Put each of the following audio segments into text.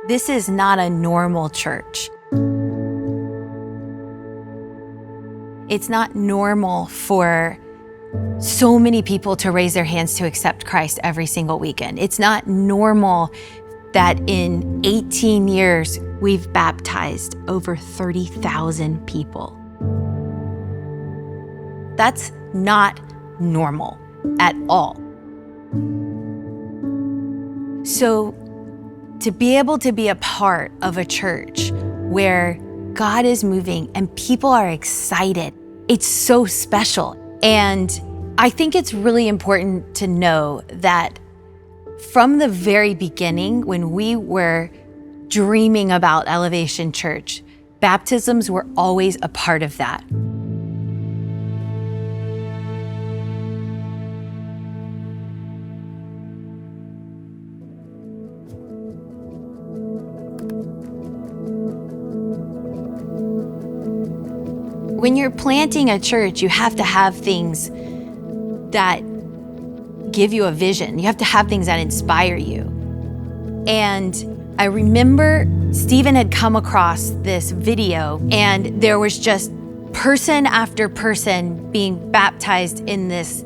This is not a normal church. It's not normal for so many people to raise their hands to accept Christ every single weekend. It's not normal that in 18 years, we've baptized over 30,000 people. That's not normal at all. So to be able to be a part of a church where God is moving and people are excited, it's so special. And I think it's really important to know that from the very beginning, when we were dreaming about Elevation Church, baptisms were always a part of that. When you're planting a church, you have to have things that give you a vision. You have to have things that inspire you. And I remember Stephen had come across this video, and there was just person after person being baptized in this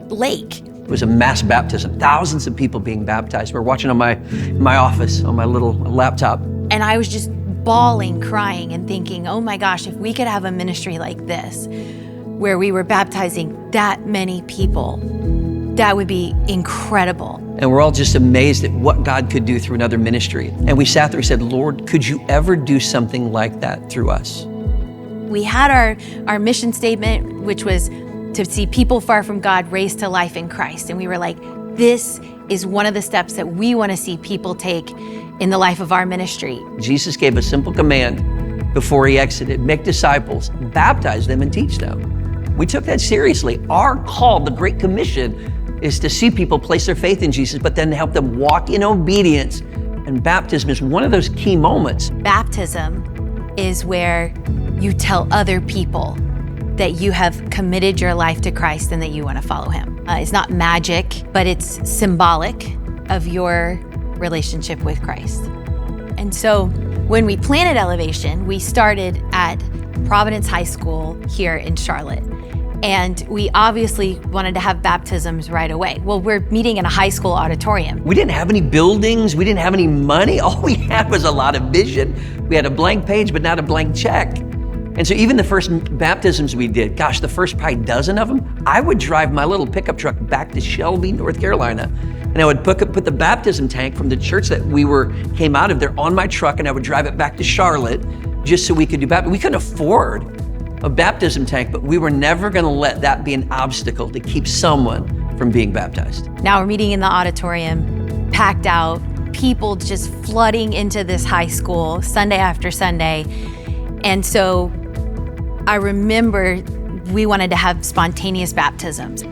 lake. It was a mass baptism, thousands of people being baptized. We're watching on my office, on my little laptop. And I was just bawling, crying, and thinking, oh my gosh, if we could have a ministry like this, where we were baptizing that many people, that would be incredible. And we're all just amazed at what God could do through another ministry. And we sat there and said, Lord, could you ever do something like that through us? We had our mission statement, which was to see people far from God raised to life in Christ. And we were like, this is one of the steps that we want to see people take in the life of our ministry. Jesus gave a simple command before he exited: make disciples, baptize them, and teach them. We took that seriously. Our call, the Great Commission, is to see people place their faith in Jesus, but then help them walk in obedience. And baptism is one of those key moments. Baptism is where you tell other people that you have committed your life to Christ and that you want to follow him. It's not magic, but it's symbolic of your relationship with Christ. And so when we planted Elevation, we started at Providence High School here in Charlotte. And we obviously wanted to have baptisms right away. Well, we're meeting in a high school auditorium. We didn't have any buildings. We didn't have any money. All we had was a lot of vision. We had a blank page, but not a blank check. And so even the first baptisms we did, gosh, the first probably dozen of them, I would drive my little pickup truck back to Shelby, North Carolina, and I would put the baptism tank from the church that we came out of there on my truck, and I would drive it back to Charlotte just so we could do baptism. We couldn't afford a baptism tank, but we were never gonna let that be an obstacle to keep someone from being baptized. Now we're meeting in the auditorium, packed out, people just flooding into this high school Sunday after Sunday. And so I remember we wanted to have spontaneous baptisms.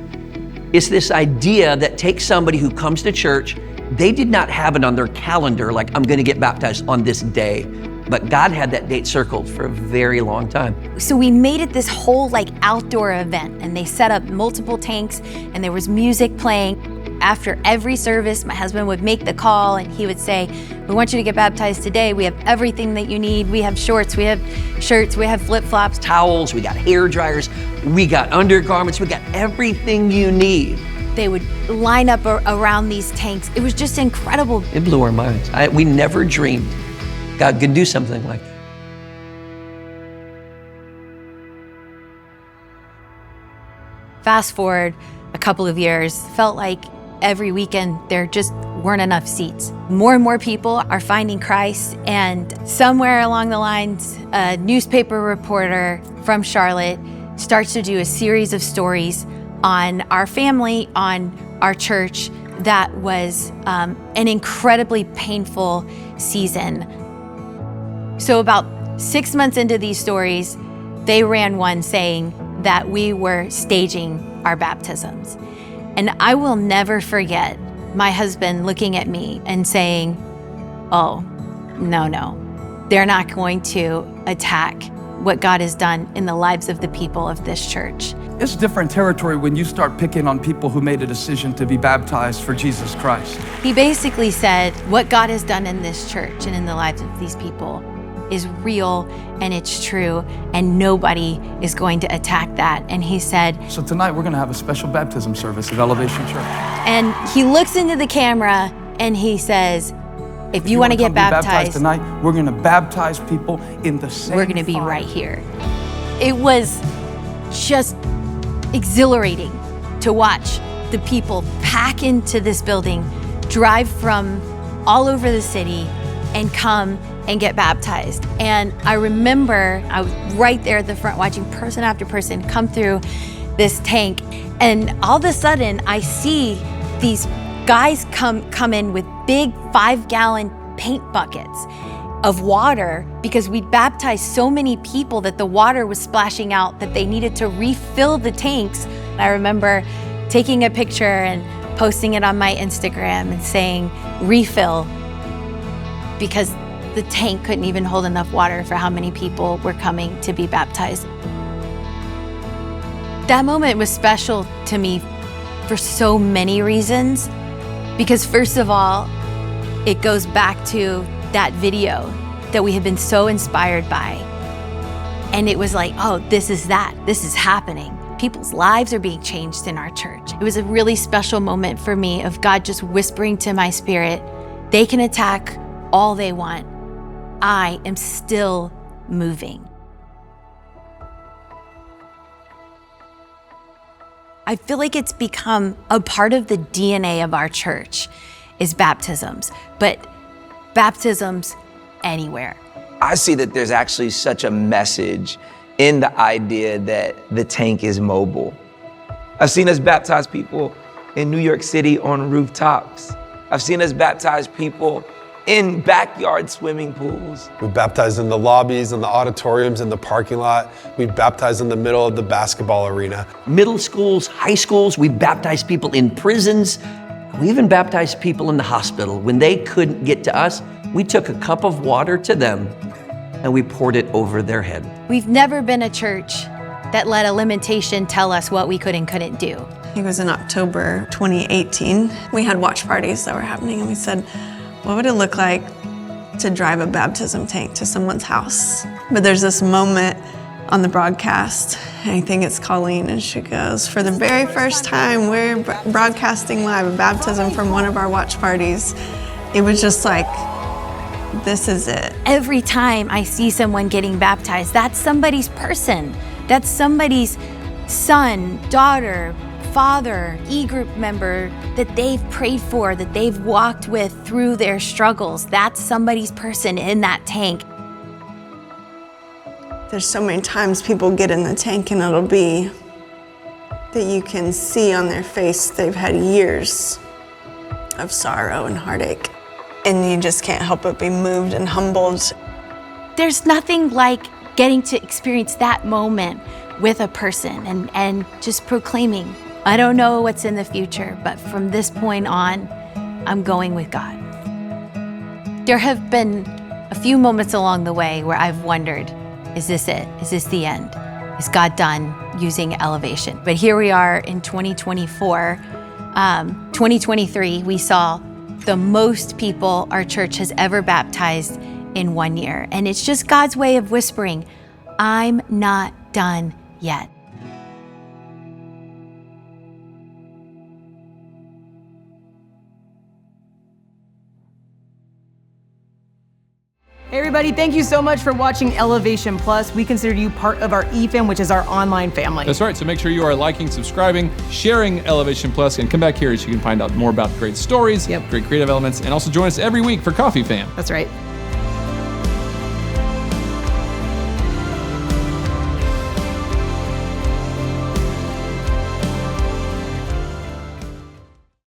It's this idea that takes somebody who comes to church, they did not have it on their calendar, like I'm gonna get baptized on this day, but God had that date circled for a very long time. So we made it this whole outdoor event, and they set up multiple tanks, and there was music playing. After every service, my husband would make the call, and he would say, we want you to get baptized today. We have everything that you need. We have shorts, we have shirts, we have flip-flops. Towels, we got hair dryers, we got undergarments, we got everything you need. They would line up around these tanks. It was just incredible. It blew our minds. We never dreamed God could do something like that. Fast forward a couple of years, felt like every weekend there just weren't enough seats. More and more people are finding Christ, and somewhere along the lines, a newspaper reporter from Charlotte starts to do a series of stories on our family, on our church. That was an incredibly painful season. So about 6 months into these stories, they ran one saying that we were staging our baptisms. And I will never forget my husband looking at me and saying, oh, no, they're not going to attack what God has done in the lives of the people of this church. It's different territory when you start picking on people who made a decision to be baptized for Jesus Christ. He basically said, what God has done in this church and in the lives of these people is real and it's true, and nobody is going to attack that. And he said, So tonight we're gonna have a special baptism service at Elevation Church. and he looks into the camera and he says, if you want to get baptized tonight, we're gonna baptize people in the same we're going to be fire. right here. It was just exhilarating to watch the people pack into this building, drive from all over the city, and come and get baptized. And I remember I was right there at the front watching person after person come through this tank. And all of a sudden I see these guys come in with big 5-gallon paint buckets of water because we'd baptized so many people that the water was splashing out that they needed to refill the tanks. And I remember taking a picture and posting it on my Instagram and saying, refill, because the tank couldn't even hold enough water for how many people were coming to be baptized. That moment was special to me for so many reasons, because first of all, it goes back to that video that we had been so inspired by. And it was like, oh, this is happening. People's lives are being changed in our church. It was a really special moment for me of God just whispering to my spirit, they can attack all they want. I am still moving. I feel like it's become a part of the DNA of our church is baptisms, but baptisms anywhere. I see that there's actually such a message in the idea that the tank is mobile. I've seen us baptize people in New York City on rooftops. I've seen us baptize people in backyard swimming pools. We baptized in the lobbies, in the auditoriums, in the parking lot. We baptized in the middle of the basketball arena. Middle schools, high schools, we baptized people in prisons. We even baptized people in the hospital. When they couldn't get to us, we took a cup of water to them and we poured it over their head. We've never been a church that let a limitation tell us what we could and couldn't do. It was in October 2018. We had watch parties that were happening, and we said, what would it look like to drive a baptism tank to someone's house? But there's this moment on the broadcast, and I think it's Colleen, and she goes, for the very first time, we're broadcasting live a baptism from one of our watch parties. It was just like, this is it. Every time I see someone getting baptized, that's somebody's person. That's somebody's son, daughter, father, e-group member that they've prayed for, that they've walked with through their struggles. That's somebody's person in that tank. There's so many times people get in the tank and it'll be that you can see on their face they've had years of sorrow and heartache, and you just can't help but be moved and humbled. There's nothing like getting to experience that moment with a person and just proclaiming, I don't know what's in the future, but from this point on, I'm going with God. There have been a few moments along the way where I've wondered, is this it? Is this the end? Is God done using Elevation? But here we are in 2024. 2023, we saw the most people our church has ever baptized in 1 year. And it's just God's way of whispering, I'm not done yet. Hey everybody, thank you so much for watching Elevation Plus. We consider you part of our eFam, which is our online family. That's right, so make sure you are liking, subscribing, sharing Elevation Plus, and come back here so you can find out more about great stories, great creative elements, and also join us every week for Coffee Fam. That's right.